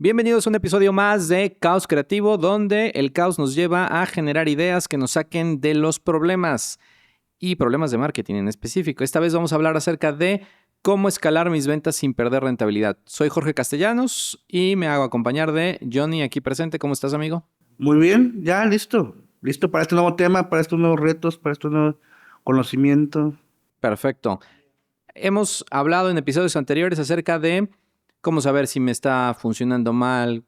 Bienvenidos a un episodio más de Caos Creativo, donde el caos nos lleva a generar ideas que nos saquen de los problemas y problemas de marketing en específico. Esta vez vamos a hablar acerca de cómo escalar mis ventas sin perder rentabilidad. Soy Jorge Castellanos y me hago acompañar de Johnny aquí presente. ¿Cómo estás, amigo? Muy bien, ya listo. Listo para este nuevo tema, para estos nuevos retos, para este nuevo conocimiento. Perfecto. Hemos hablado en episodios anteriores acerca de cómo saber si me está funcionando mal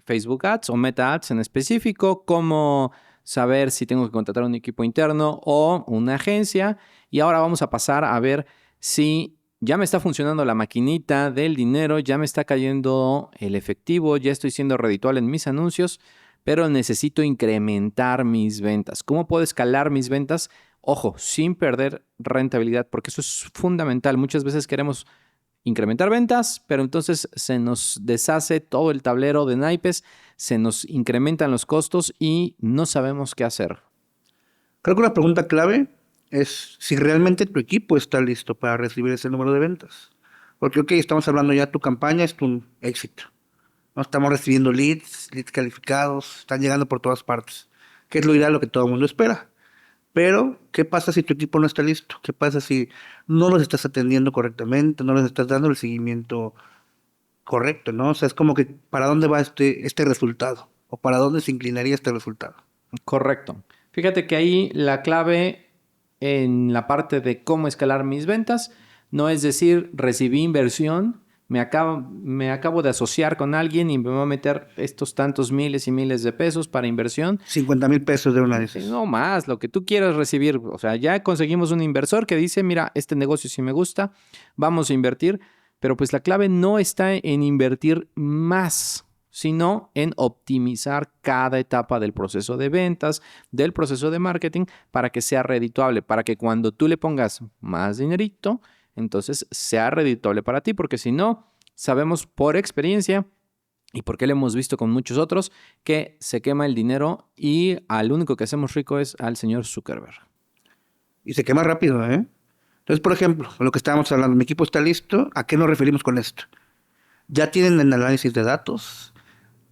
Facebook Ads o Meta Ads en específico, cómo saber si tengo que contratar un equipo interno o una agencia. Y ahora vamos a pasar a ver si ya me está funcionando la maquinita del dinero, ya me está cayendo el efectivo, ya estoy siendo redituable en mis anuncios, pero necesito incrementar mis ventas. ¿Cómo puedo escalar mis ventas? Ojo, sin perder rentabilidad, porque eso es fundamental. Muchas veces queremos incrementar ventas, pero entonces se nos deshace todo el tablero de naipes, se nos incrementan los costos y no sabemos qué hacer. Creo que una pregunta clave es si realmente tu equipo está listo para recibir ese número de ventas. Porque, ok, estamos hablando ya, tu campaña es un éxito. No estamos recibiendo leads calificados, están llegando por todas partes, que es lo ideal, lo que todo el mundo espera. Pero, ¿qué pasa si tu equipo no está listo? ¿Qué pasa si no los estás atendiendo correctamente, no les estás dando el seguimiento correcto, ¿no? O sea, es como que ¿para dónde va este resultado? ¿O para dónde se inclinaría este resultado? Correcto. Fíjate que ahí la clave en la parte de cómo escalar mis ventas no es decir, recibí inversión, me acabo de asociar con alguien y me voy a meter estos tantos miles y miles de pesos para inversión. 50,000 pesos de una de esas. No más, lo que tú quieras recibir. O sea, ya conseguimos un inversor que dice, mira, este negocio sí me gusta, vamos a invertir. Pero pues la clave no está en invertir más, sino en optimizar cada etapa del proceso de ventas, del proceso de marketing, para que sea redituable, para que cuando tú le pongas más dinerito, entonces sea redituable para ti, porque si no, sabemos por experiencia y porque lo hemos visto con muchos otros, que se quema el dinero y al único que hacemos rico es al señor Zuckerberg. Y se quema rápido, ¿eh? Entonces, por ejemplo, lo que estábamos hablando, mi equipo está listo, ¿a qué nos referimos con esto? ¿Ya tienen el análisis de datos?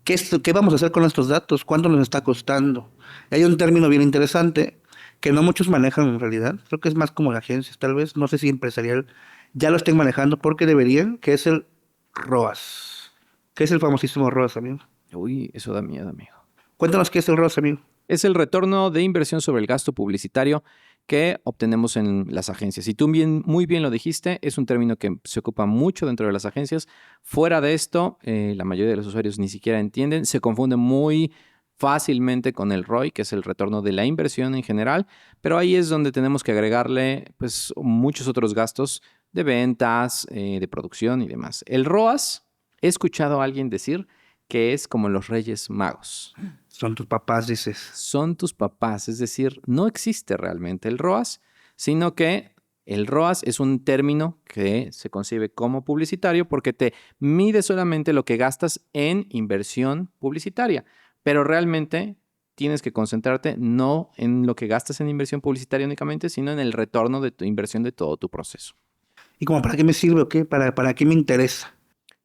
¿Qué vamos a hacer con estos datos? ¿Cuánto nos está costando? Hay un término bien interesante que no muchos manejan en realidad. Creo que es más como de agencias, tal vez. No sé si empresarial ya lo estén manejando porque deberían, que es el ROAS. ¿Qué es el famosísimo ROAS, amigo? Uy, eso da miedo, amigo. Cuéntanos qué es el ROAS, amigo. Es el retorno de inversión sobre el gasto publicitario que obtenemos en las agencias. Y tú muy bien lo dijiste, es un término que se ocupa mucho dentro de las agencias. Fuera de esto, la mayoría de los usuarios ni siquiera entienden, se confunde muy fácilmente con el ROI, que es el retorno de la inversión en general, pero ahí es donde tenemos que agregarle pues, muchos otros gastos de ventas, de producción y demás. El ROAS, he escuchado a alguien decir que es como los Reyes Magos. Son tus papás, dices. Son tus papás, es decir, no existe realmente el ROAS, sino que el ROAS es un término que se concibe como publicitario porque te mide solamente lo que gastas en inversión publicitaria, pero realmente tienes que concentrarte no en lo que gastas en inversión publicitaria únicamente, sino en el retorno de tu inversión de todo tu proceso. ¿Y como para qué me sirve o qué? ¿Para qué me interesa?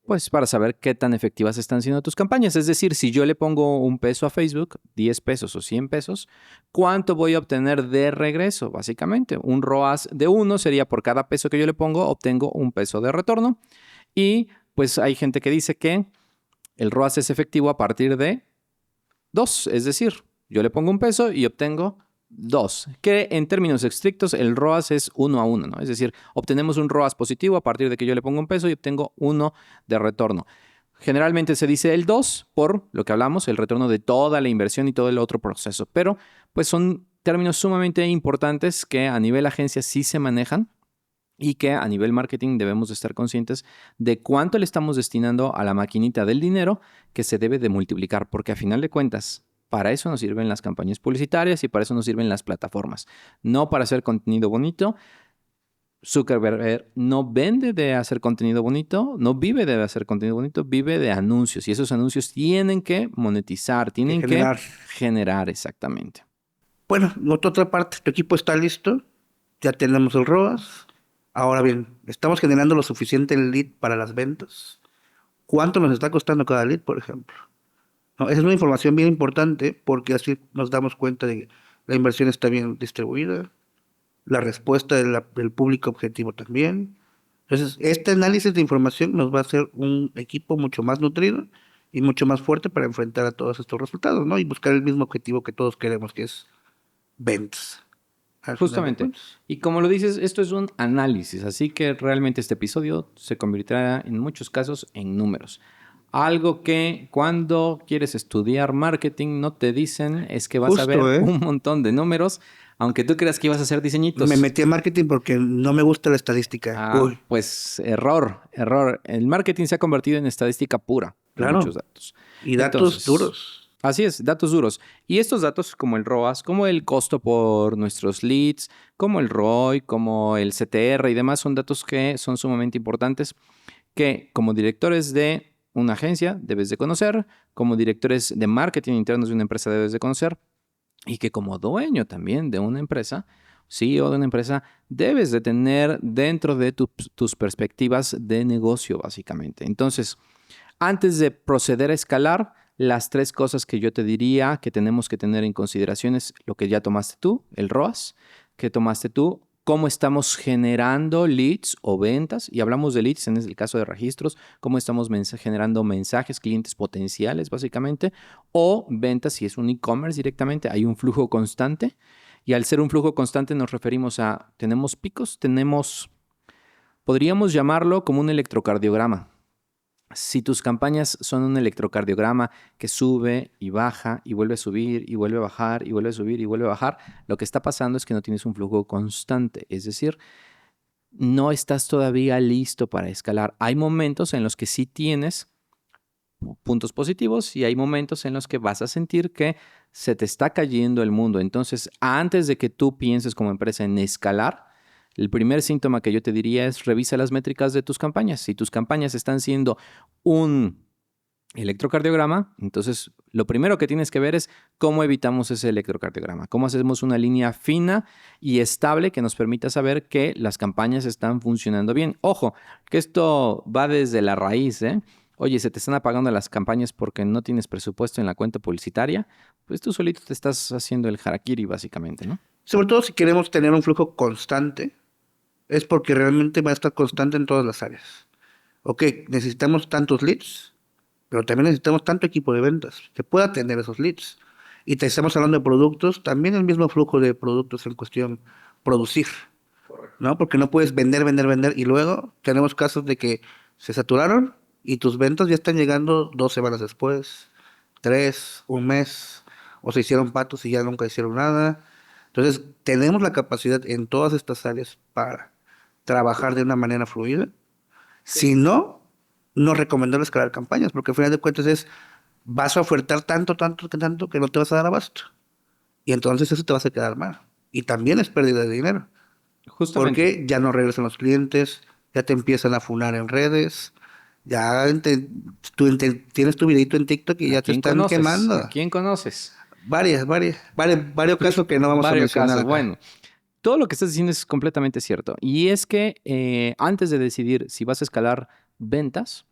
Pues para saber qué tan efectivas están siendo tus campañas. Es decir, si yo le pongo un peso a Facebook, 10 pesos o 100 pesos, ¿cuánto voy a obtener de regreso? Básicamente, un ROAS de 1 sería por cada peso que yo le pongo, obtengo un peso de retorno. Y pues hay gente que dice que el ROAS es efectivo a partir de 2. Es decir, yo le pongo un peso y obtengo 2, que en términos estrictos el ROAS es 1 a 1, ¿no? Es decir, obtenemos un ROAS positivo a partir de que yo le pongo un peso y obtengo 1 de retorno. Generalmente se dice el 2 por lo que hablamos, el retorno de toda la inversión y todo el otro proceso, pero pues son términos sumamente importantes que a nivel agencia sí se manejan y que a nivel marketing debemos de estar conscientes de cuánto le estamos destinando a la maquinita del dinero que se debe de multiplicar, porque a final de cuentas, para eso nos sirven las campañas publicitarias y para eso nos sirven las plataformas, no para hacer contenido bonito. Zuckerberg no vende de hacer contenido bonito, no vive de hacer contenido bonito, vive de anuncios y esos anuncios tienen que monetizar, tienen que generar exactamente. Bueno, otra parte, tu equipo está listo, ya tenemos el ROAS. Ahora bien, ¿estamos generando lo suficiente en lead para las ventas? cuánto nos está costando cada lead, por ejemplo. ¿No? Esa es una información bien importante porque así nos damos cuenta de que la inversión está bien distribuida, la respuesta del público objetivo también. Entonces, este análisis de información nos va a hacer un equipo mucho más nutrido y mucho más fuerte para enfrentar a todos estos resultados, ¿no? Y buscar el mismo objetivo que todos queremos, que es ventas, al final de Justamente. cuentas. Y como lo dices, esto es un análisis, así que realmente este episodio se convertirá en muchos casos en números. Algo que cuando quieres estudiar marketing no te dicen es que vas a Justo, ver ¿eh? un montón de números, aunque tú creas que ibas a hacer Me diseñitos. metí en marketing porque no me gusta la estadística. Uy, Pues error, error. El marketing se ha convertido en estadística pura de muchos claro. datos. Y datos Entonces, duros. así es, datos duros. Y estos datos como el ROAS, como el costo por nuestros leads, como el ROI, como el CTR y demás, son datos que son sumamente importantes que como directores de una agencia debes de conocer, como directores de marketing internos de una empresa debes de conocer y que como dueño también de una empresa, CEO de una empresa, debes de tener dentro de tus perspectivas de negocio, básicamente. Entonces, antes de proceder a escalar, las tres cosas que yo te diría que tenemos que tener en consideración es lo que ya tomaste tú, el ROAS, que tomaste tú, cómo estamos generando leads o ventas, y hablamos de leads en el caso de registros, cómo estamos generando mensajes, clientes potenciales básicamente, o ventas si es un e-commerce directamente, hay un flujo constante, y al ser un flujo constante nos referimos a, tenemos picos, podríamos llamarlo como un electrocardiograma. Si tus campañas son un electrocardiograma que sube y baja y vuelve a subir y vuelve a bajar y vuelve a subir y vuelve a bajar, lo que está pasando es que no tienes un flujo constante, es decir, no estás todavía listo para escalar. Hay momentos en los que sí tienes puntos positivos y hay momentos en los que vas a sentir que se te está cayendo el mundo. Entonces, antes de que tú pienses como empresa en escalar, el primer síntoma que yo te diría es revisa las métricas de tus campañas. Si tus campañas están siendo un electrocardiograma, entonces lo primero que tienes que ver es cómo evitamos ese electrocardiograma, cómo hacemos una línea fina y estable que nos permita saber que las campañas están funcionando bien. Ojo, que esto va desde la raíz, ¿eh? Oye, se te están apagando las campañas porque no tienes presupuesto en la cuenta publicitaria, pues tú solito te estás haciendo el harakiri básicamente, ¿no? Sobre todo si queremos tener un flujo constante, es porque realmente va a estar constante en todas las áreas. Ok, necesitamos tantos leads, pero también necesitamos tanto equipo de ventas que pueda atender esos leads. Y te estamos hablando de productos, también el mismo flujo de productos en cuestión producir, ¿no? Porque no puedes vender, vender, vender y luego tenemos casos de que se saturaron y tus ventas ya están llegando 2 semanas después, tres, un mes, o se hicieron patos y ya nunca hicieron nada. Entonces, tenemos la capacidad en todas estas áreas para trabajar de una manera fluida. Si no, no recomendable escalar campañas, porque al final de cuentas vas a ofertar tanto, tanto, tanto que no te vas a dar abasto. Y entonces eso te vas a quedar mal. Y también es pérdida de dinero. Justamente. Porque ya no regresan los clientes, ya te empiezan a funar en redes, ya tienes tu videito en TikTok y ¿A ya te quién están conoces? ¿A quemando. quién conoces? Varios casos que no vamos a Varios mencionar casos. acá. Bueno, todo lo que estás diciendo es completamente cierto. Y es que antes de decidir si vas a escalar ventas,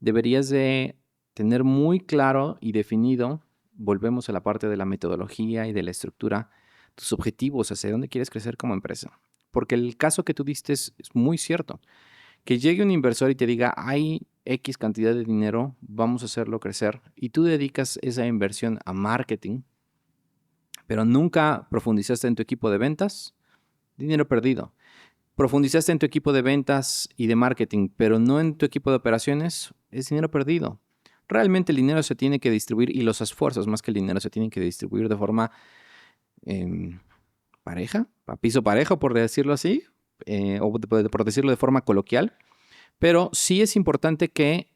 deberías de tener muy claro y definido, volvemos a la parte de la metodología y de la estructura, tus objetivos, hacia dónde quieres crecer como empresa. Porque el caso que tú diste es muy cierto. Que llegue un inversor y te diga, hay X cantidad de dinero, vamos a hacerlo crecer, y tú dedicas esa inversión a marketing, pero nunca profundizaste en tu equipo de ventas, dinero perdido. Profundizaste en tu equipo de ventas y de marketing, pero no en tu equipo de operaciones, es dinero perdido. Realmente el dinero se tiene que distribuir y los esfuerzos más que el dinero se tienen que distribuir de forma eh, pareja, a piso parejo, por decirlo así, por decirlo de forma coloquial. Pero sí es importante que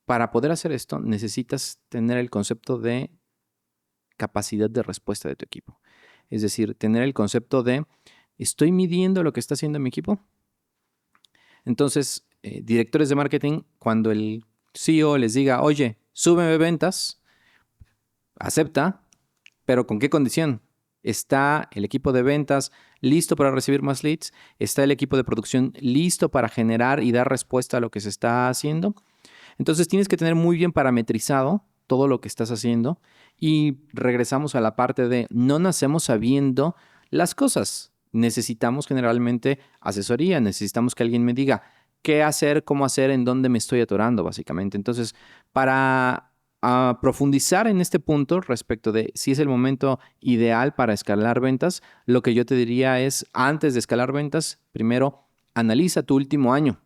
para poder hacer esto necesitas tener el concepto de capacidad de respuesta de tu equipo. Es decir, tener el concepto de, ¿estoy midiendo lo que está haciendo mi equipo? Entonces, directores de marketing, cuando el CEO les diga, oye, súbeme ventas, acepta, pero ¿con qué condición? ¿Está el equipo de ventas listo para recibir más leads? ¿Está el equipo de producción listo para generar y dar respuesta a lo que se está haciendo? Entonces tienes que tener muy bien parametrizado todo lo que estás haciendo y regresamos a la parte de no nacemos sabiendo las cosas. Necesitamos generalmente asesoría, necesitamos que alguien me diga qué hacer, cómo hacer, en dónde me estoy atorando, básicamente. Entonces, para profundizar en este punto respecto de si es el momento ideal para escalar ventas, lo que yo te diría es, antes de escalar ventas, primero analiza tu último año,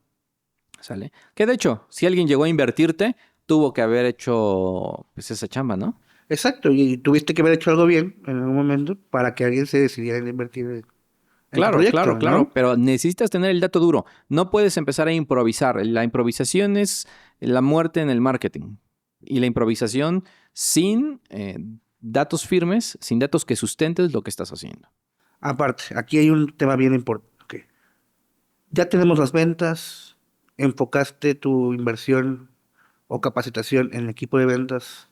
¿sale? Que de hecho, si alguien llegó a invertirte, tuvo que haber hecho pues esa chamba, ¿no? Exacto, y tuviste que haber hecho algo bien en algún momento para que alguien se decidiera en invertir en tu Claro, claro, proyecto, claro, ¿no? pero necesitas tener el dato duro. No puedes empezar a improvisar. La improvisación es la muerte en el marketing. Y la improvisación sin datos firmes, sin datos que sustentes lo que estás haciendo. Aparte, aquí hay un tema bien importante. Ok. Ya tenemos las ventas, enfocaste tu inversión o capacitación en el equipo de ventas,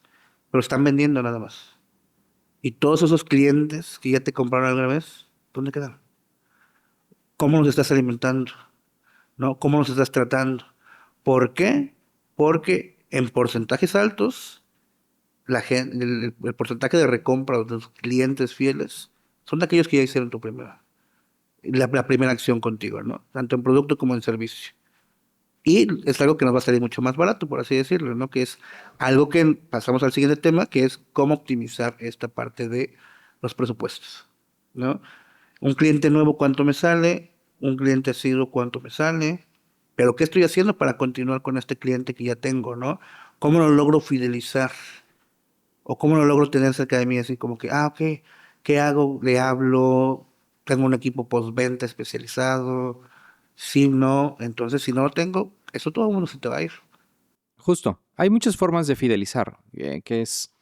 pero están vendiendo nada más. Y todos esos clientes que ya te compraron alguna vez, ¿dónde quedan? ¿Cómo los estás alimentando? ¿No? ¿Cómo los estás tratando? ¿Por qué? Porque en porcentajes altos, el porcentaje de recompra de los clientes fieles son de aquellos que ya hicieron la primera acción contigo, ¿no? Tanto en producto como en servicio. Y es algo que nos va a salir mucho más barato, por así decirlo, ¿no? Que es algo que pasamos al siguiente tema, que es cómo optimizar esta parte de los presupuestos, ¿no? Un cliente nuevo, ¿cuánto me sale? Un cliente asiduo, ¿cuánto me sale? Pero ¿qué estoy haciendo para continuar con este cliente que ya tengo, ¿no? ¿Cómo lo logro fidelizar? ¿O cómo lo logro tener cerca de mí? Así como que, ok, ¿qué hago? Le hablo, tengo un equipo postventa especializado. Si no, entonces si no lo tengo, eso todo el mundo se te va a ir. Justo. Hay muchas formas de fidelizar, que es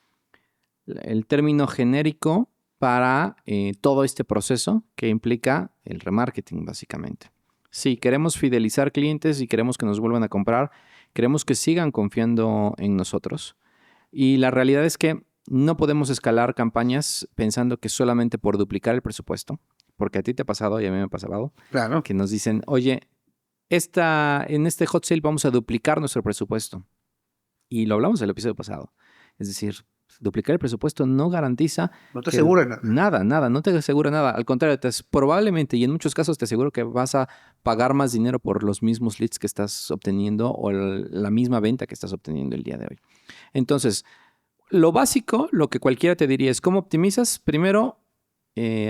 el término genérico para todo este proceso que implica el remarketing, básicamente. Si queremos fidelizar clientes y queremos que nos vuelvan a comprar, queremos que sigan confiando en nosotros. Y la realidad es que no podemos escalar campañas pensando que solamente por duplicar el presupuesto, porque a ti te ha pasado y a mí me ha pasado, Claro. que nos dicen, oye, en este hot sale vamos a duplicar nuestro presupuesto. Y lo hablamos en el episodio pasado. Es decir, duplicar el presupuesto no garantiza No te que asegura nada. nada, no te asegura nada. Al contrario, probablemente y en muchos casos te aseguro que vas a pagar más dinero por los mismos leads que estás obteniendo o la misma venta que estás obteniendo el día de hoy. Entonces, lo básico, lo que cualquiera te diría es cómo optimizas. Primero,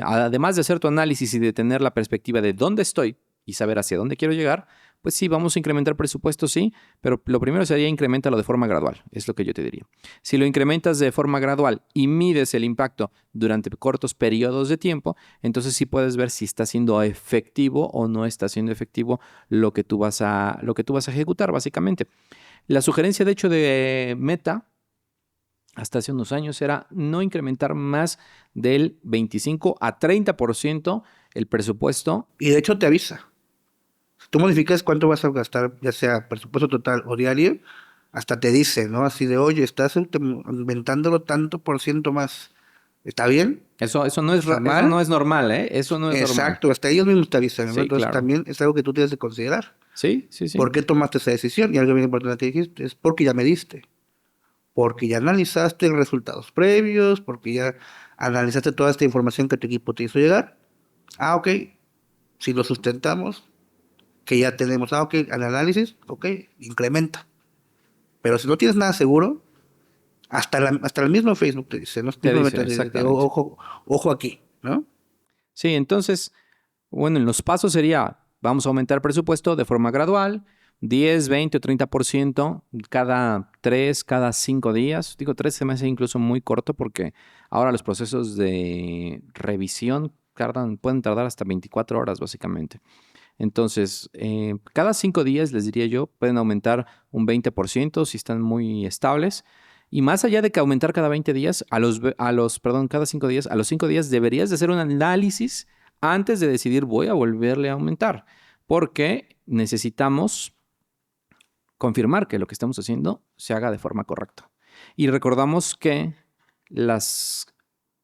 además de hacer tu análisis y de tener la perspectiva de dónde estoy y saber hacia dónde quiero llegar, pues sí, vamos a incrementar presupuesto, sí, pero lo primero sería incrementarlo de forma gradual, es lo que yo te diría. Si lo incrementas de forma gradual y mides el impacto durante cortos periodos de tiempo, entonces sí puedes ver si está siendo efectivo o no está siendo efectivo lo que tú vas a ejecutar, básicamente. La sugerencia, de hecho, de Meta hasta hace unos años era no incrementar más del 25 a 30% el presupuesto. Y de hecho te avisa. Si tú modificas cuánto vas a gastar, ya sea presupuesto total o diario, hasta te dice, ¿no? Así de, oye, estás inventándolo tanto por ciento más. ¿Está bien? Eso no es, ¿Está eso no mal? es normal, ¿eh? Eso no es normal. Exacto, hasta ellos mismos te avisan, ¿no? Sí, Entonces claro. también es algo que tú tienes que considerar. Sí, sí, sí. ¿Por qué tomaste esa decisión? Y algo bien importante que dijiste es porque ya mediste, porque ya analizaste resultados previos, porque ya analizaste toda esta información que tu equipo te hizo llegar. Ah, ok, si lo sustentamos, que ya tenemos, ok, el análisis, ok, incrementa. Pero si no tienes nada seguro, hasta el mismo Facebook te dice, ¿no? Te dice, Simplemente te dice, exactamente. ojo, ojo aquí, ¿no? Sí, entonces, bueno, en los pasos sería, vamos a aumentar el presupuesto de forma gradual, 10, 20 o 30% cada 3, cada 5 días. Digo, 3 se me hace incluso muy corto porque ahora los procesos de revisión pueden tardar hasta 24 horas, básicamente. Entonces, cada 5 días, les diría yo, pueden aumentar un 20% si están muy estables. Y más allá de que aumentar cada 20 días, cada 5 días, a los 5 días deberías de hacer un análisis antes de decidir voy a volverle a aumentar. Porque necesitamos confirmar que lo que estamos haciendo se haga de forma correcta. Y recordamos que las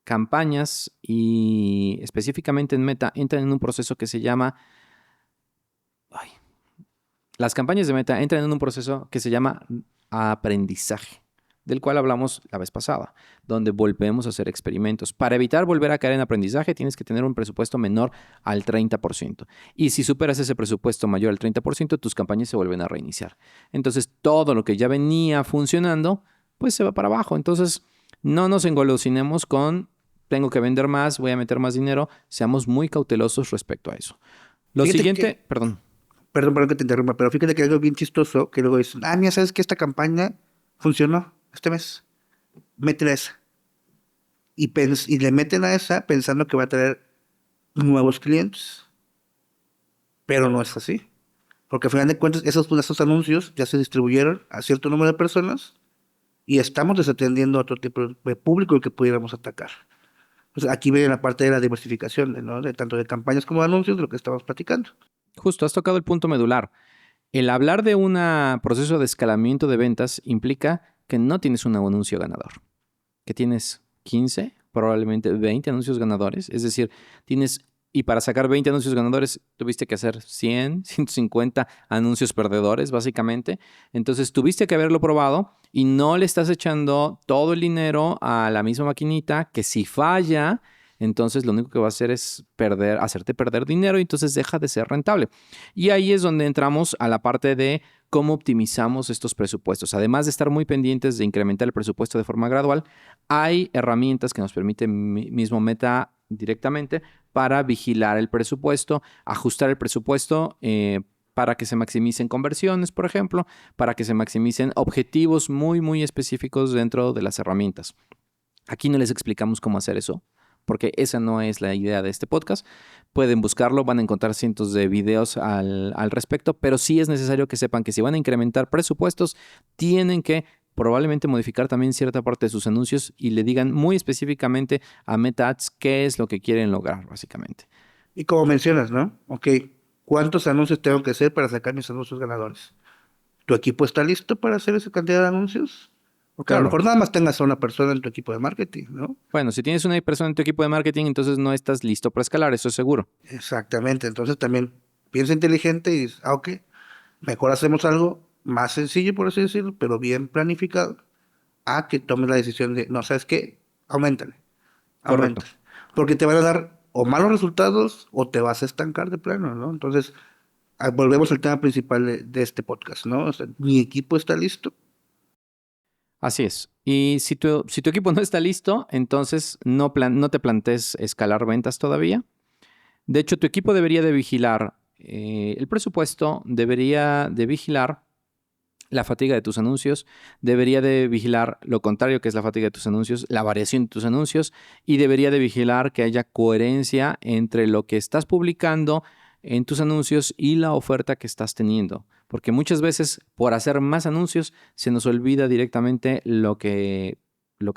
campañas y específicamente en Meta entran en un proceso que se llama Las campañas de Meta entran en un proceso que se llama aprendizaje, del cual hablamos la vez pasada, donde volvemos a hacer experimentos. Para evitar volver a caer en aprendizaje, tienes que tener un presupuesto menor al 30%. Y si superas ese presupuesto mayor al 30%, tus campañas se vuelven a reiniciar. Entonces, todo lo que ya venía funcionando, pues se va para abajo. Entonces, no nos engolosinemos con tengo que vender más, voy a meter más dinero. Seamos muy cautelosos respecto a eso. Lo Fíjate siguiente, que, perdón. perdón que te interrumpa, pero fíjate que hay algo bien chistoso que luego dicen, mira, ¿sabes que esta campaña funcionó este mes? Métela a esa. Y le meten a esa pensando que va a traer nuevos clientes. Pero no es así. Porque al final de cuentas, esos anuncios ya se distribuyeron a cierto número de personas y estamos desatendiendo a otro tipo de público que pudiéramos atacar. Entonces, aquí viene la parte de la diversificación, ¿no? De tanto de campañas como de anuncios, de lo que estamos platicando. Justo, has tocado el punto medular. El hablar de un proceso de escalamiento de ventas implica que no tienes un anuncio ganador, que tienes 15, probablemente 20 anuncios ganadores. Es decir, y para sacar 20 anuncios ganadores, tuviste que hacer 100, 150 anuncios perdedores, básicamente. Entonces, tuviste que haberlo probado y no le estás echando todo el dinero a la misma maquinita que si falla, entonces lo único que va a hacer es hacerte perder dinero y entonces deja de ser rentable. Y ahí es donde entramos a la parte de cómo optimizamos estos presupuestos. Además de estar muy pendientes de incrementar el presupuesto de forma gradual, hay herramientas que nos permiten mismo Meta directamente para vigilar el presupuesto, ajustar el presupuesto para que se maximicen conversiones, por ejemplo, para que se maximicen objetivos muy, muy específicos dentro de las herramientas. Aquí no les explicamos cómo hacer eso, porque esa no es la idea de este podcast. Pueden buscarlo, van a encontrar cientos de videos al respecto, pero sí es necesario que sepan que si van a incrementar presupuestos, tienen que probablemente modificar también cierta parte de sus anuncios y le digan muy específicamente a Meta Ads qué es lo que quieren lograr, básicamente. Y como mencionas, ¿no? Ok, ¿cuántos anuncios tengo que hacer para sacar mis anuncios ganadores? ¿Tu equipo está listo para hacer esa cantidad de anuncios? Porque a lo Claro. mejor nada más tengas a una persona en tu equipo de marketing, ¿no? Bueno, si tienes una persona en tu equipo de marketing, entonces no estás listo para escalar, eso es seguro. Exactamente. Entonces también piensa inteligente y dices, ok, mejor hacemos algo más sencillo, por así decirlo, pero bien planificado, a que tomes la decisión de, no, ¿sabes qué? Auméntale, Correcto. auméntale. Porque te van a dar o malos resultados o te vas a estancar de plano, ¿no? Entonces, volvemos al tema principal de este podcast, ¿no? O sea, mi equipo está listo. Así es. Y si tu equipo no está listo, entonces no te plantees escalar ventas todavía. De hecho, tu equipo debería de vigilar el presupuesto, debería de vigilar la fatiga de tus anuncios, debería de vigilar lo contrario que es la fatiga de tus anuncios, la variación de tus anuncios y debería de vigilar que haya coherencia entre lo que estás publicando en tus anuncios y la oferta que estás teniendo. Porque muchas veces por hacer más anuncios se nos olvida directamente lo que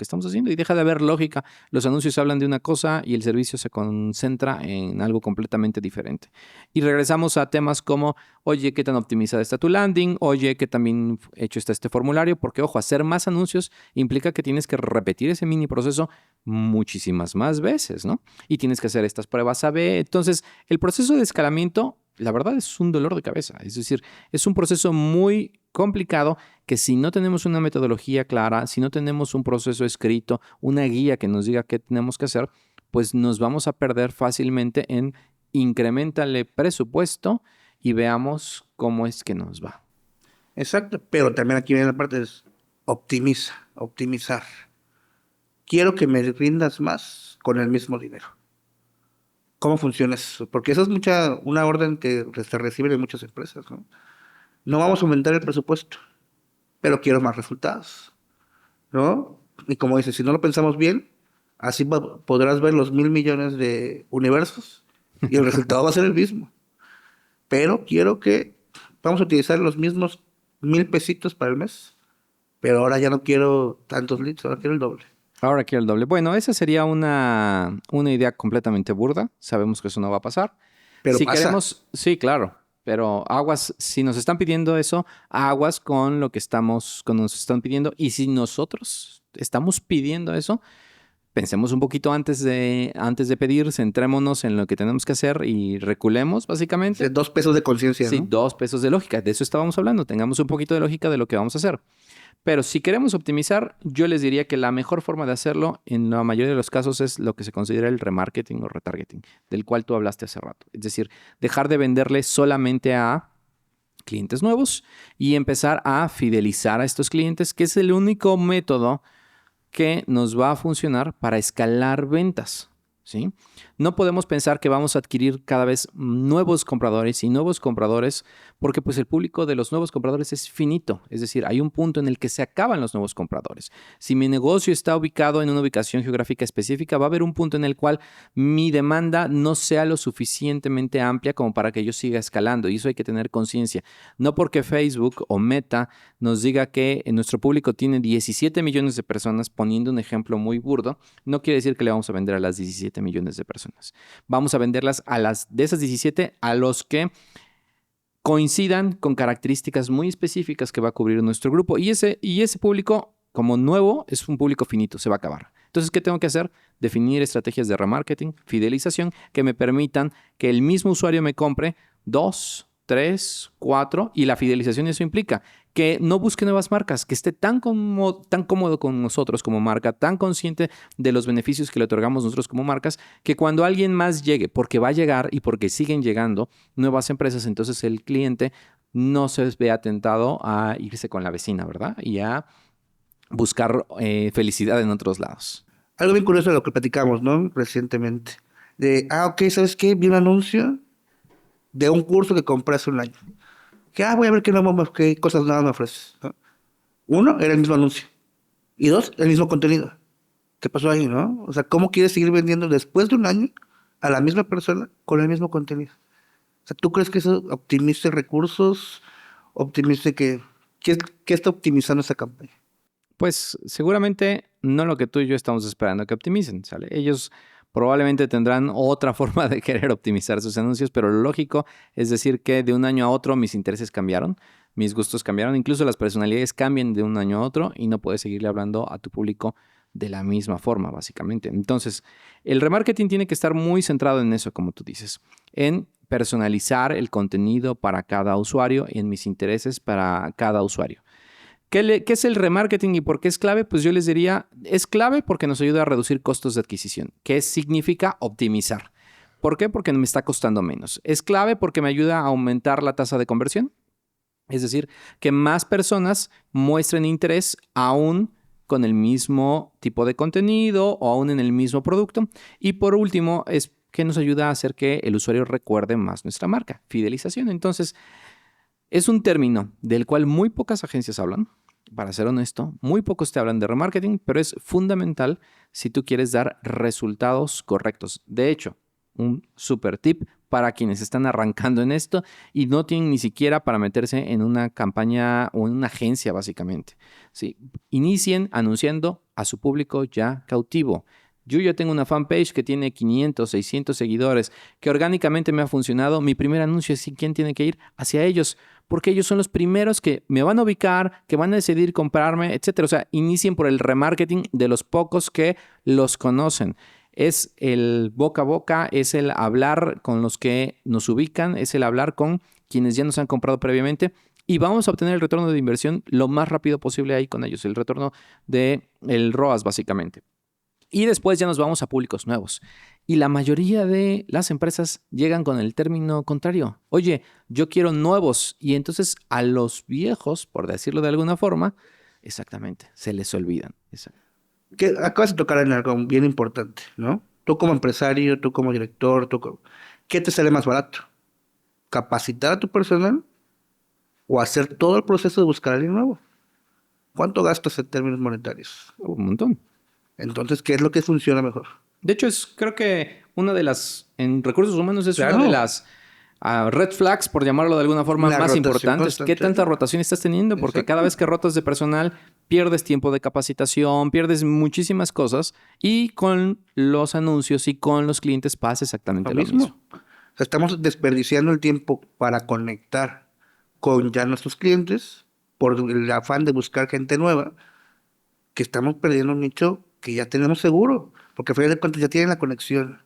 estamos haciendo y deja de haber lógica. Los anuncios hablan de una cosa y el servicio se concentra en algo completamente diferente. Y regresamos a temas como oye, qué tan optimizada está tu landing, oye, qué tan bien hecho está este formulario, porque ojo, hacer más anuncios implica que tienes que repetir ese mini proceso muchísimas más veces, ¿no? Y tienes que hacer estas pruebas A/B. Entonces, el proceso de escalamiento, la verdad, es un dolor de cabeza. Es decir, es un proceso muy complicado que si no tenemos una metodología clara, si no tenemos un proceso escrito, una guía que nos diga qué tenemos que hacer, pues nos vamos a perder fácilmente en incrementale presupuesto y veamos cómo es que nos va. Exacto, pero también aquí viene la parte de optimizar. Quiero que me rindas más con el mismo dinero. ¿Cómo funciona eso? Porque eso es una orden que se recibe de muchas empresas, ¿no? No vamos a aumentar el presupuesto, pero quiero más resultados, ¿no? Y como dices, si no lo pensamos bien, así podrás ver los 1.000 millones de universos y el resultado va a ser el mismo. Pero quiero que vamos a utilizar los mismos 1.000 pesitos para el mes, pero ahora ya no quiero tantos leads, ahora quiero el doble. Ahora quiero el doble. Bueno, esa sería una idea completamente burda. Sabemos que eso no va a pasar. Pero Si pasa. queremos, sí, claro, pero aguas, si nos están pidiendo eso, aguas con lo que nos están pidiendo. Y si nosotros estamos pidiendo eso, pensemos un poquito antes de pedir, centrémonos en lo que tenemos que hacer y reculemos, básicamente. 2 pesos de conciencia, Sí, ¿no? 2 pesos de lógica. De eso estábamos hablando. Tengamos un poquito de lógica de lo que vamos a hacer. Pero si queremos optimizar, yo les diría que la mejor forma de hacerlo en la mayoría de los casos es lo que se considera el remarketing o retargeting, del cual tú hablaste hace rato. Es decir, dejar de venderle solamente a clientes nuevos y empezar a fidelizar a estos clientes, que es el único método que nos va a funcionar para escalar ventas, ¿sí? No podemos pensar que vamos a adquirir cada vez nuevos compradores y nuevos compradores porque pues el público de los nuevos compradores es finito. Es decir, hay un punto en el que se acaban los nuevos compradores. Si mi negocio está ubicado en una ubicación geográfica específica, va a haber un punto en el cual mi demanda no sea lo suficientemente amplia como para que yo siga escalando. Y eso hay que tener conciencia. No porque Facebook o Meta nos diga que nuestro público tiene 17 millones de personas, poniendo un ejemplo muy burdo, no quiere decir que le vamos a vender a las 17 millones de personas. Vamos a venderlas de esas 17 a los que coincidan con características muy específicas que va a cubrir nuestro grupo. Y ese público, como nuevo, es un público finito, se va a acabar. Entonces, ¿qué tengo que hacer? Definir estrategias de remarketing, fidelización, que me permitan que el mismo usuario me compre 2, 3, 4, y la fidelización eso implica que no busque nuevas marcas, que esté tan cómodo con nosotros como marca, tan consciente de los beneficios que le otorgamos nosotros como marcas, que cuando alguien más llegue, porque va a llegar y porque siguen llegando nuevas empresas, entonces el cliente no se vea tentado a irse con la vecina, ¿verdad? Y a buscar felicidad en otros lados. Algo bien curioso de lo que platicamos, ¿no? Recientemente. Ok, ¿sabes qué? Vi un anuncio de un curso que compré hace un año. Que, voy a ver qué cosas nuevas me ofreces, ¿no? Uno, era el mismo anuncio. Y dos, el mismo contenido. ¿Qué pasó ahí, no? O sea, ¿cómo quieres seguir vendiendo después de un año a la misma persona con el mismo contenido? O sea, ¿tú crees que eso optimice recursos? ¿Optimice qué? ¿Qué está optimizando esa campaña? Pues seguramente no lo que tú y yo estamos esperando que optimicen, ¿sale? Ellos probablemente tendrán otra forma de querer optimizar sus anuncios, pero lo lógico es decir que de un año a otro mis intereses cambiaron, mis gustos cambiaron, incluso las personalidades cambian de un año a otro y no puedes seguirle hablando a tu público de la misma forma, básicamente. Entonces, el remarketing tiene que estar muy centrado en eso, como tú dices, en personalizar el contenido para cada usuario y en mis intereses para cada usuario. ¿Qué es el remarketing y por qué es clave? Pues yo les diría, es clave porque nos ayuda a reducir costos de adquisición. ¿Qué significa optimizar? ¿Por qué? Porque me está costando menos. Es clave porque me ayuda a aumentar la tasa de conversión. Es decir, que más personas muestren interés aún con el mismo tipo de contenido o aún en el mismo producto. Y por último, es que nos ayuda a hacer que el usuario recuerde más nuestra marca. Fidelización. Entonces, es un término del cual muy pocas agencias hablan, para ser honesto, muy pocos te hablan de remarketing, pero es fundamental si tú quieres dar resultados correctos. De hecho, un super tip para quienes están arrancando en esto y no tienen ni siquiera para meterse en una campaña o en una agencia, básicamente. Sí, inicien anunciando a su público ya cautivo. Yo ya tengo una fanpage que tiene 500, 600 seguidores, que orgánicamente me ha funcionado. Mi primer anuncio es quién tiene que ir hacia ellos, porque ellos son los primeros que me van a ubicar, que van a decidir comprarme, etcétera. O sea, inicien por el remarketing de los pocos que los conocen. Es el boca a boca, es el hablar con los que nos ubican, es el hablar con quienes ya nos han comprado previamente y vamos a obtener el retorno de inversión lo más rápido posible ahí con ellos, el retorno de el ROAS básicamente. Y después ya nos vamos a públicos nuevos. Y la mayoría de las empresas llegan con el término contrario. Oye, yo quiero nuevos. Y entonces a los viejos, por decirlo de alguna forma, exactamente, se les olvidan. Que acabas de tocar en algo bien importante, ¿no? Tú como empresario, tú como director, ¿qué te sale más barato? ¿Capacitar a tu personal o hacer todo el proceso de buscar a alguien nuevo? ¿Cuánto gastas en términos monetarios? Un montón. Entonces, ¿qué es lo que funciona mejor? De hecho, creo que una de las, en recursos humanos es una de Claro, las red flags, por llamarlo de alguna forma, la más rotación importantes. ¿Qué constante. tanta rotación estás teniendo? Porque cada Exacto. vez que rotas de personal, pierdes tiempo de capacitación, pierdes muchísimas cosas. Y con los anuncios y con los clientes pasa exactamente Lo lo mismo. mismo. O sea, estamos desperdiciando el tiempo para conectar con ya nuestros clientes por el afán de buscar gente nueva, que estamos perdiendo un nicho que ya tenemos seguro. porque al final de cuentas ya tienen la conexión,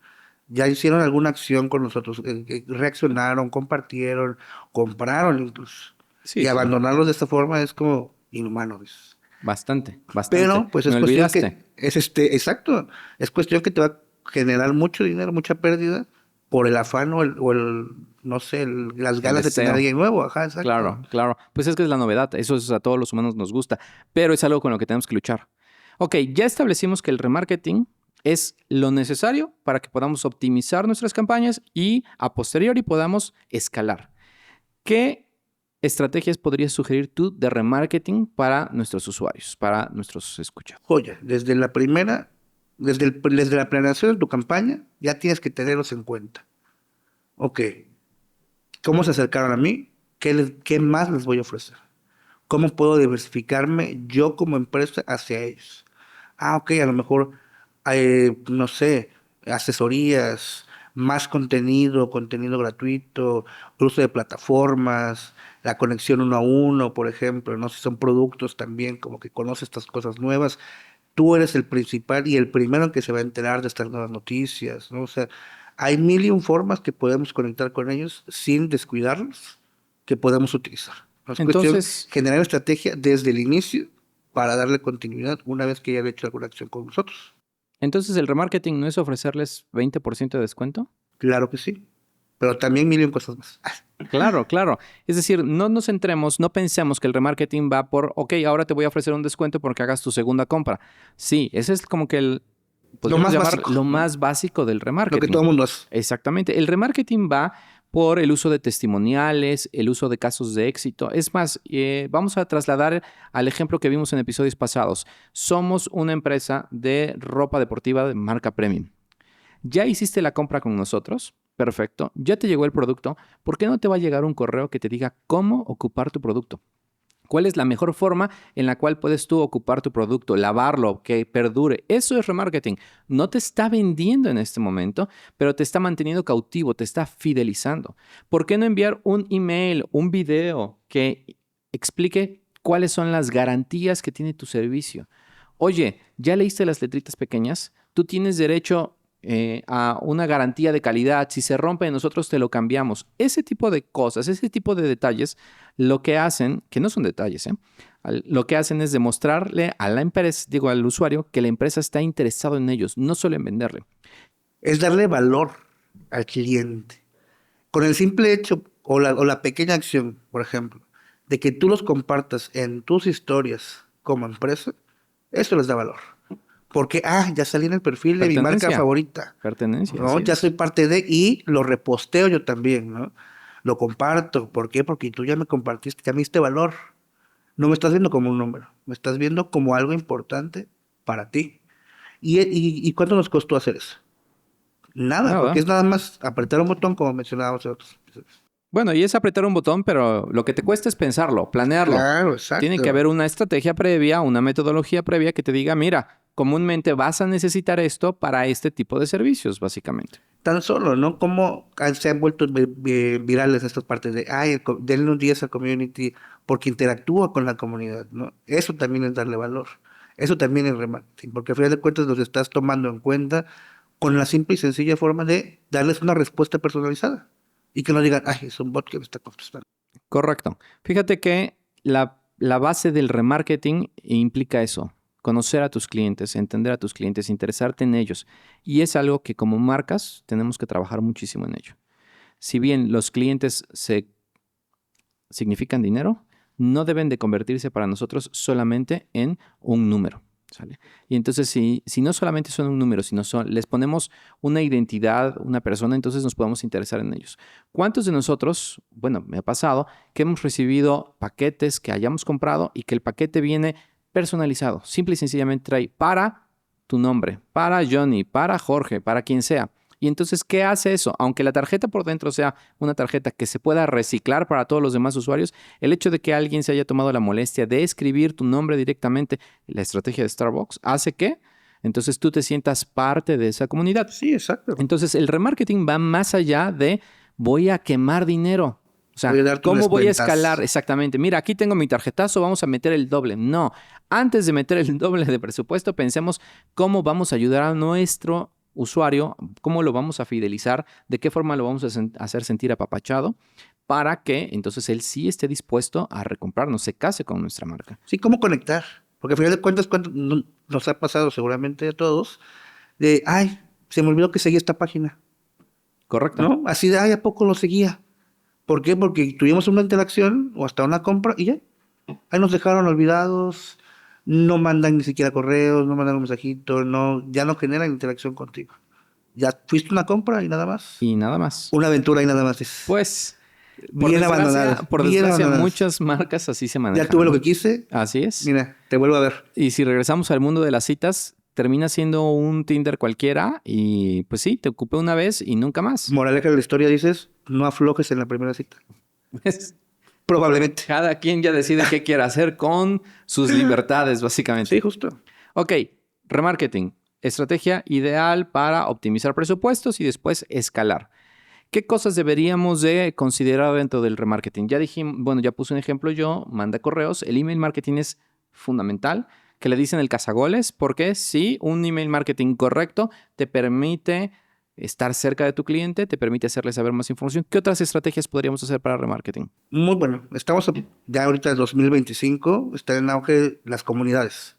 ya hicieron alguna acción con nosotros, reaccionaron, compartieron, compraron incluso. Sí, Y sí. abandonarlos de esta forma es como inhumano, dices. Bastante, bastante. Pero pues Me es cuestión olvidaste. que, exacto, es cuestión que te va a generar mucho dinero, mucha pérdida por el afán no sé, las El ganas de tener a deseo. alguien nuevo, ajá, exacto. Claro, claro. Pues es que es la novedad. Eso es, a todos los humanos nos gusta. Pero es algo con lo que tenemos que luchar. Ok, ya establecimos que el remarketing es lo necesario para que podamos optimizar nuestras campañas y a posteriori podamos escalar. ¿Qué estrategias podrías sugerir tú de remarketing para nuestros usuarios, para nuestros escuchas? Joya, desde la primera, desde la planeación de tu campaña, ya tienes que tenerlos en cuenta. Ok, ¿cómo se acercaron a mí? ¿Qué más les voy a ofrecer? ¿Cómo puedo diversificarme yo como empresa hacia ellos? Ah, ok, a lo mejor, no sé, asesorías, más contenido gratuito, uso de plataformas, la conexión uno a uno, por ejemplo, no sé si son productos también, como que conoces estas cosas nuevas. Tú eres el principal y el primero que se va a enterar de estas nuevas noticias, ¿no? O sea, hay mil y un formas que podemos conectar con ellos sin descuidarlos, que podemos utilizar. No es cuestión Entonces, generar estrategia desde el inicio para darle continuidad una vez que ya haya hecho alguna acción con nosotros. entonces el remarketing no es ofrecerles 20% de descuento. Claro que sí, pero también mil y un cosas más. Claro, claro. Es decir, no nos centremos, no pensemos que el remarketing va por, ok, ahora te voy a ofrecer un descuento porque hagas tu segunda compra. Sí, ese es como que Lo podríamos más llamar básico, lo ¿no? más básico del Lo que remarketing. todo el mundo hace. Exactamente. El remarketing va por el uso de testimoniales, el uso de casos de éxito. Es más, vamos a trasladar al ejemplo que vimos en episodios pasados. Somos una empresa de ropa deportiva de marca premium. ¿Ya hiciste la compra con nosotros? Perfecto. ¿Ya te llegó el producto? ¿Por qué no te va a llegar un correo que te diga cómo ocupar tu producto? ¿Cuál es la mejor forma en la cual puedes tú ocupar tu producto, lavarlo, que perdure? Eso es remarketing. No te está vendiendo en este momento, pero te está manteniendo cautivo, te está fidelizando. ¿Por qué no enviar un email, un video que explique cuáles son las garantías que tiene tu servicio? Oye, ¿ya leíste las letritas pequeñas? Tú tienes derecho a una garantía de calidad. Si se rompe, nosotros te lo cambiamos. Ese tipo de cosas, ese tipo de detalles, lo que hacen, que no son detalles, lo que hacen es demostrarle a la empresa, digo al usuario, que la empresa está interesado en ellos, no solo en venderle. Es darle valor al cliente. Con el simple hecho o la pequeña acción, por ejemplo, de que tú los compartas en tus historias como empresa, eso les da valor. Porque, ya salí en el perfil de mi marca Pertenencia, favorita, pertenencia, ¿no? así Ya soy es. parte de, y lo reposteo yo también, ¿no? Lo comparto. ¿Por qué? Porque tú ya me compartiste, ya me diste valor. No me estás viendo como un número, me estás viendo como algo importante para ti. ¿Y cuánto nos costó hacer eso? Nada, porque Nada. es nada más apretar un botón como mencionábamos en otros episodios. Bueno, y es apretar un botón, pero lo que te cuesta es pensarlo, planearlo. Claro, Tiene que exacto. haber una estrategia previa, una metodología previa que te diga, mira, comúnmente vas a necesitar esto para este tipo de servicios, básicamente. Tan solo, ¿no? Cómo se han vuelto virales estas partes de, denle unos días al community porque interactúa con la comunidad, ¿no? Eso también es darle valor. Eso también es remarketing, porque al final de cuentas los estás tomando en cuenta con la simple y sencilla forma de darles una respuesta personalizada y que no digan, es un bot que me está contestando. Correcto. Fíjate que la base del remarketing implica eso, conocer a tus clientes, entender a tus clientes, interesarte en ellos. Y es algo que como marcas tenemos que trabajar muchísimo en ello. Si bien los clientes significan dinero, no deben de convertirse para nosotros solamente en un número. ¿Sale? Y entonces, si no solamente son un número, sino les ponemos una identidad, una persona, entonces nos podemos interesar en ellos. ¿Cuántos de nosotros, bueno, me ha pasado, que hemos recibido paquetes que hayamos comprado y que el paquete viene personalizado? Simple y sencillamente trae para tu nombre, para Johnny, para Jorge, para quien sea. Y entonces, ¿qué hace eso? Aunque la tarjeta por dentro sea una tarjeta que se pueda reciclar para todos los demás usuarios, el hecho de que alguien se haya tomado la molestia de escribir tu nombre directamente, la estrategia de Starbucks, hace que entonces tú te sientas parte de esa comunidad. Sí, exacto. Entonces, el remarketing va más allá de voy a quemar dinero. O sea, voy a darte un ¿cómo voy a descuentazo. escalar? Exactamente. Mira, aquí tengo mi tarjetazo, vamos a meter el doble. No, antes de meter el doble de presupuesto, pensemos cómo vamos a ayudar a nuestro usuario, cómo lo vamos a fidelizar, de qué forma lo vamos a hacer sentir apapachado, para que entonces él sí esté dispuesto a recomprarnos, se case con nuestra marca. Sí, ¿cómo conectar? Porque al final de cuentas, nos ha pasado seguramente a todos, de, ay, se me olvidó que seguía esta página, ¿Correcto? ¿no? Así de, ay, ¿a poco lo seguía? ¿Por qué? Porque tuvimos una interacción o hasta una compra y ya. Ahí nos dejaron olvidados, no mandan ni siquiera correos, no mandan un mensajito, no, ya no generan interacción contigo. Ya fuiste una compra y nada más. Y nada más. Una aventura y nada más. Es Pues, bien abandonada. por Bien desgracia, abandonada. muchas marcas así se manejan. Ya tuve lo ¿no? que quise. Así es. Mira, te vuelvo a ver. Y si regresamos al mundo de las citas, termina siendo un Tinder cualquiera y pues sí, te ocupé una vez y nunca más. Moraleja de la historia dices, no aflojes en la primera cita. Pues, Probablemente. cada quien ya decide qué quiere hacer con sus libertades, básicamente. Sí, justo. Ok, remarketing. Estrategia ideal para optimizar presupuestos y después escalar. ¿Qué cosas deberíamos de considerar dentro del remarketing? Ya dijimos, bueno, ya puse un ejemplo yo, manda correos. El email marketing es fundamental. Que le dicen el cazagoles, porque sí, un email marketing correcto te permite estar cerca de tu cliente, te permite hacerle saber más información. ¿Qué otras estrategias podríamos hacer para remarketing? Muy bueno. Estamos ya ahorita en 2025, están en auge las comunidades.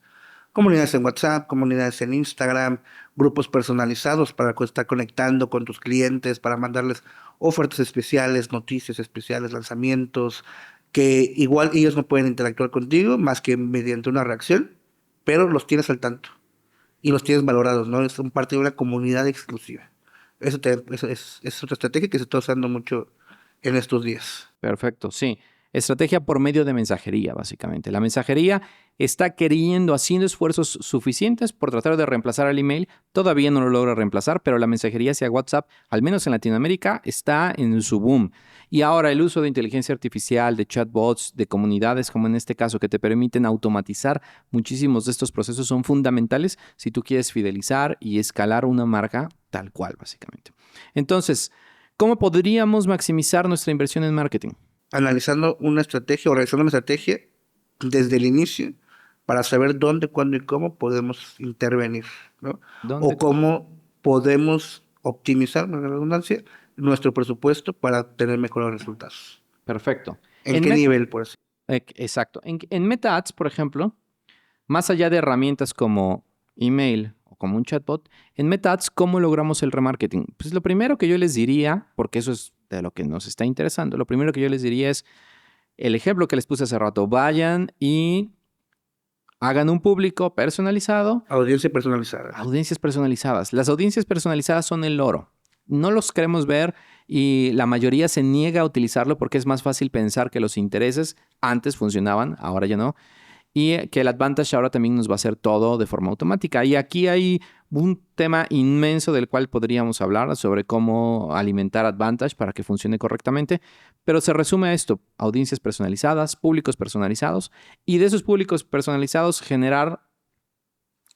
Comunidades en WhatsApp, comunidades en Instagram, grupos personalizados para estar conectando con tus clientes, para mandarles ofertas especiales, noticias especiales, lanzamientos, que igual ellos no pueden interactuar contigo más que mediante una reacción, pero los tienes al tanto y los tienes valorados, ¿no? Son parte de una comunidad exclusiva. Eso es otra estrategia que se está usando mucho en estos días. Perfecto, sí. Estrategia por medio de mensajería, básicamente. La mensajería está haciendo esfuerzos suficientes por tratar de reemplazar al email. Todavía no lo logra reemplazar, pero la mensajería hacia WhatsApp, al menos en Latinoamérica, está en su boom. Y ahora el uso de inteligencia artificial, de chatbots, de comunidades, como en este caso, que te permiten automatizar muchísimos de estos procesos, son fundamentales si tú quieres fidelizar y escalar una marca tal cual, básicamente. Entonces, ¿cómo podríamos maximizar nuestra inversión en marketing? Analizando una estrategia o realizando una estrategia desde el inicio para saber dónde, cuándo y cómo podemos intervenir, ¿no? ¿Dónde? O cómo podemos optimizar, la redundancia, nuestro presupuesto para tener mejores resultados. Perfecto. ¿En qué nivel, por así? Exacto. En Meta Ads, por ejemplo, más allá de herramientas como email o como un chatbot, en Meta Ads, ¿cómo logramos el remarketing? Pues lo primero que yo les diría, porque eso es de lo que nos está interesando, lo primero que yo les diría es el ejemplo que les puse hace rato. Vayan y hagan un público personalizado. Audiencia personalizada. Audiencias personalizadas. Las audiencias personalizadas son el oro. No los queremos ver y la mayoría se niega a utilizarlo porque es más fácil pensar que los intereses antes funcionaban, ahora ya no. Y que el Advantage ahora también nos va a hacer todo de forma automática. Y aquí hay un tema inmenso del cual podríamos hablar sobre cómo alimentar Advantage para que funcione correctamente. Pero se resume a esto: audiencias personalizadas, públicos personalizados y de esos públicos personalizados generar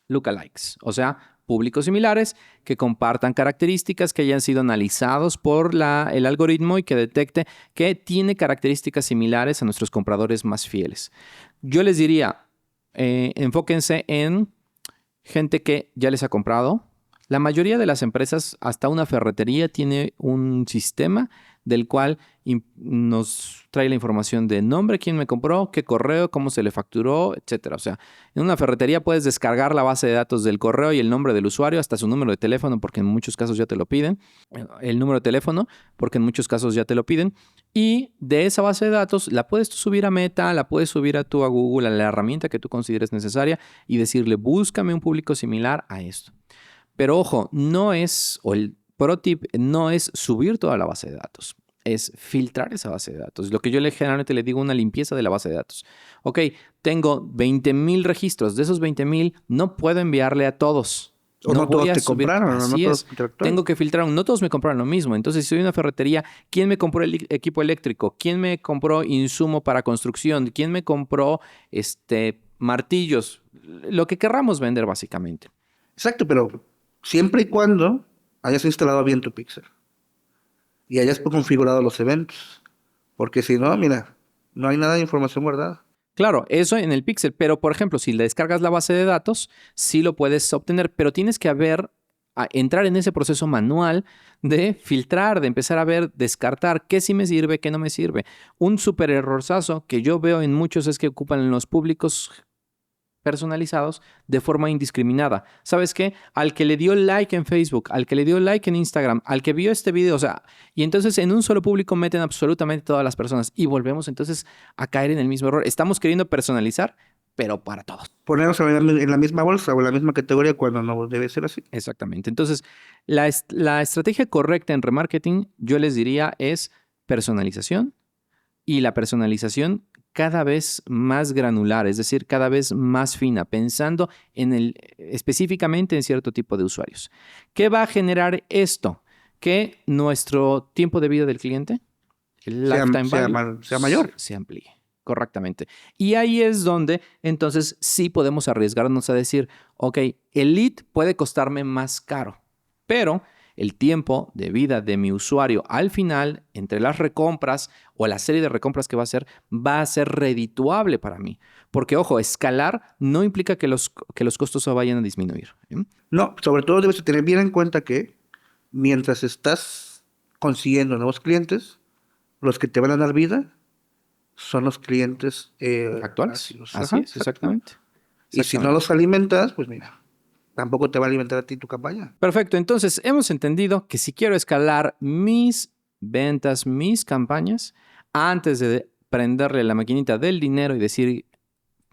lookalikes, o sea, públicos similares que compartan características que hayan sido analizados por el algoritmo y que detecte que tiene características similares a nuestros compradores más fieles. Yo les diría, enfóquense en gente que ya les ha comprado. La mayoría de las empresas, hasta una ferretería, tiene un sistema del cual nos trae la información de nombre, quién me compró, qué correo, cómo se le facturó, etcétera. O sea, en una ferretería puedes descargar la base de datos del correo y el nombre del usuario, hasta su número de teléfono, porque en muchos casos ya te lo piden. El número de teléfono, porque en muchos casos ya te lo piden. Y de esa base de datos la puedes tú subir a Meta, la puedes subir a Google, a la herramienta que tú consideres necesaria y decirle, búscame un público similar a esto. Pero ojo, el pro tip no es subir toda la base de datos, es filtrar esa base de datos. Lo que yo generalmente le digo, una limpieza de la base de datos. Ok, tengo 20,000 registros, de esos 20,000 no puedo enviarle a todos. O no todos te compraron, así no todos es. interactuaron. Tengo que filtrar, no todos me compraron lo mismo. Entonces, si soy una ferretería, ¿quién me compró el equipo eléctrico? ¿Quién me compró insumo para construcción? ¿Quién me compró martillos? Lo que querramos vender, básicamente. Exacto, pero siempre y cuando hayas instalado bien tu Pixel y hayas configurado los eventos. Porque si no, mira, no hay nada de información guardada. Claro, eso en el Pixel, pero por ejemplo, si le descargas la base de datos, sí lo puedes obtener, pero tienes que entrar en ese proceso manual de filtrar, de empezar a ver, descartar qué sí me sirve, qué no me sirve. Un súper errorzazo que yo veo en muchos es que ocupan los públicos personalizados de forma indiscriminada. ¿Sabes qué? Al que le dio like en Facebook, al que le dio like en Instagram, al que vio este video, o sea, y entonces en un solo público meten absolutamente todas las personas y volvemos entonces a caer en el mismo error. Estamos queriendo personalizar, pero para todos. Ponernos en la misma bolsa o en la misma categoría cuando no debe ser así. Exactamente. Entonces, la estrategia correcta en remarketing, yo les diría, es personalización y la personalización cada vez más granular, es decir, cada vez más fina, pensando específicamente en cierto tipo de usuarios. ¿Qué va a generar esto? Que nuestro tiempo de vida del cliente, el lifetime value, Sea mayor. se amplíe. Correctamente. Y ahí es donde entonces sí podemos arriesgarnos a decir, ok, el lead puede costarme más caro, pero el tiempo de vida de mi usuario al final, entre las recompras o la serie de recompras que va a ser redituable para mí. Porque, ojo, escalar no implica que los costos se vayan a disminuir. No, sobre todo debes tener bien en cuenta que mientras estás consiguiendo nuevos clientes, los que te van a dar vida son los clientes ¿Actuales? Así Ajá, es, exactamente. Y si no los alimentas, pues mira, tampoco te va a alimentar a ti tu campaña. Perfecto, entonces hemos entendido que si quiero escalar mis ventas, mis campañas, antes de prenderle la maquinita del dinero y decir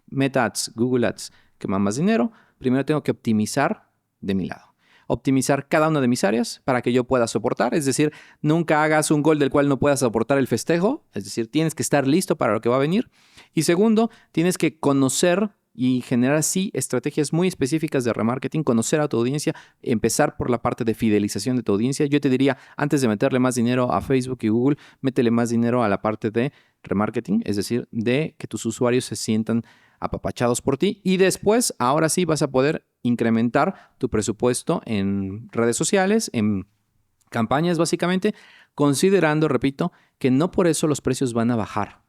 Meta Ads, Google Ads, que más dinero, primero tengo que optimizar de mi lado. Optimizar cada una de mis áreas para que yo pueda soportar. Es decir, nunca hagas un gol del cual no puedas soportar el festejo. Es decir, tienes que estar listo para lo que va a venir. Y segundo, tienes que conocer y generar así estrategias muy específicas de remarketing, conocer a tu audiencia, empezar por la parte de fidelización de tu audiencia. Yo te diría, antes de meterle más dinero a Facebook y Google, métele más dinero a la parte de remarketing, es decir, de que tus usuarios se sientan apapachados por ti y después, ahora sí vas a poder incrementar tu presupuesto en redes sociales, en campañas básicamente, considerando, repito, que no por eso los precios van a bajar.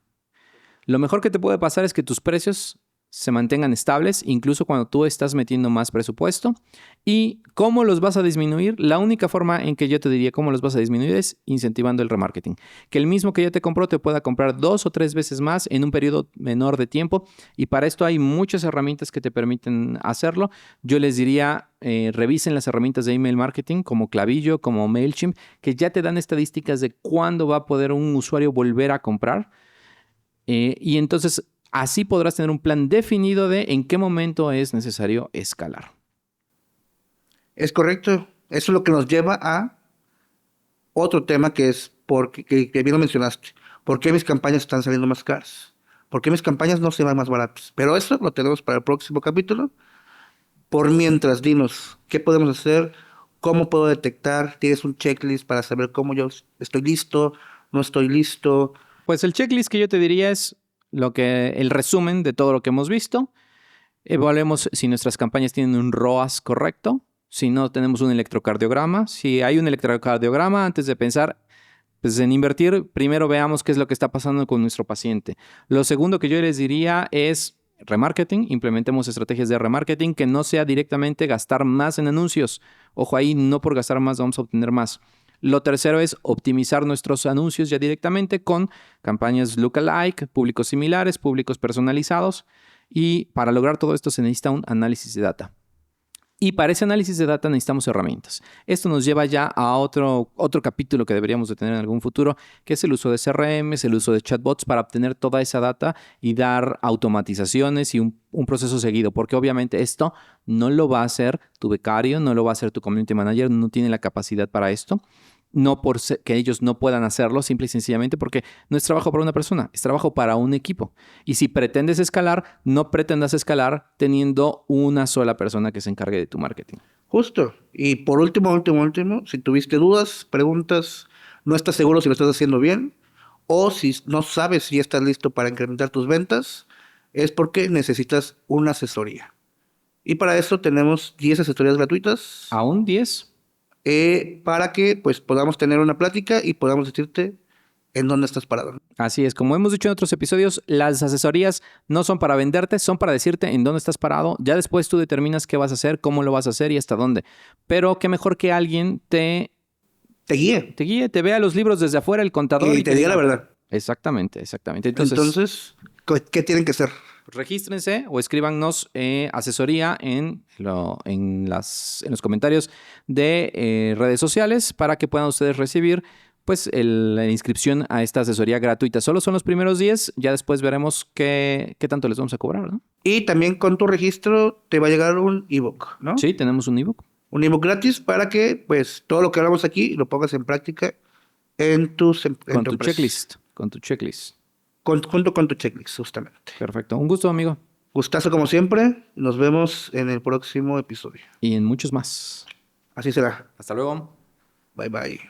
Lo mejor que te puede pasar es que tus precios se mantengan estables, incluso cuando tú estás metiendo más presupuesto. ¿Y cómo los vas a disminuir? La única forma en que yo te diría cómo los vas a disminuir es incentivando el remarketing. Que el mismo que ya te compró te pueda comprar 2 o 3 veces más en un periodo menor de tiempo. Y para esto hay muchas herramientas que te permiten hacerlo. Yo les diría, revisen las herramientas de email marketing como Klaviyo, como MailChimp, que ya te dan estadísticas de cuándo va a poder un usuario volver a comprar. Y entonces así podrás tener un plan definido de en qué momento es necesario escalar. Es correcto. Eso es lo que nos lleva a otro tema que es, que bien lo mencionaste, ¿por qué mis campañas están saliendo más caras? ¿Por qué mis campañas no se van más baratas? Pero eso lo tenemos para el próximo capítulo. Por mientras, dinos, ¿qué podemos hacer? ¿Cómo puedo detectar? ¿Tienes un checklist para saber cómo yo estoy listo? ¿No estoy listo? Pues el checklist que yo te diría es el resumen de todo lo que hemos visto. Evaluemos si nuestras campañas tienen un ROAS correcto, si no tenemos un electrocardiograma. Si hay un electrocardiograma, antes de pensar pues, en invertir, primero veamos qué es lo que está pasando con nuestro paciente. Lo segundo que yo les diría es remarketing. Implementemos estrategias de remarketing que no sea directamente gastar más en anuncios. Ojo ahí, no por gastar más vamos a obtener más. Lo tercero es optimizar nuestros anuncios ya directamente con campañas lookalike, públicos similares, públicos personalizados. Y para lograr todo esto se necesita un análisis de data. Y para ese análisis de data necesitamos herramientas. Esto nos lleva ya a otro capítulo que deberíamos de tener en algún futuro, que es el uso de CRMs, el uso de chatbots para obtener toda esa data y dar automatizaciones y un proceso seguido. Porque obviamente esto no lo va a hacer tu becario, no lo va a hacer tu community manager, no tiene la capacidad para esto. No por que ellos no puedan hacerlo, simple y sencillamente porque no es trabajo para una persona, es trabajo para un equipo. Y si pretendes escalar, no pretendas escalar teniendo una sola persona que se encargue de tu marketing. Justo. Y por último, si tuviste dudas, preguntas, no estás seguro si lo estás haciendo bien, o si no sabes si estás listo para incrementar tus ventas, es porque necesitas una asesoría. Y para eso tenemos 10 asesorías gratuitas. ¿Aún 10? Para que pues podamos tener una plática y podamos decirte en dónde estás parado. Así es, como hemos dicho en otros episodios, las asesorías no son para venderte, son para decirte en dónde estás parado. Ya después tú determinas qué vas a hacer, cómo lo vas a hacer y hasta dónde. Pero qué mejor que alguien te Te guíe te vea los libros desde afuera, el contador. y te diga la verdad. Exactamente. Entonces, ¿qué tienen que hacer? Regístrense o escríbanos asesoría en los comentarios de redes sociales para que puedan ustedes recibir pues la inscripción a esta asesoría gratuita. Solo son los primeros 10, ya después veremos qué tanto les vamos a cobrar, ¿no? Y también con tu registro te va a llegar un ebook, ¿no? Sí, tenemos un ebook. Un ebook gratis para que pues todo lo que hablamos aquí lo pongas en práctica en tu Checklist. Con tu checklist. Junto con tu checklist, justamente. Perfecto. Un gusto, amigo. Gustazo como siempre. Nos vemos en el próximo episodio. Y en muchos más. Así será. Hasta luego. Bye bye.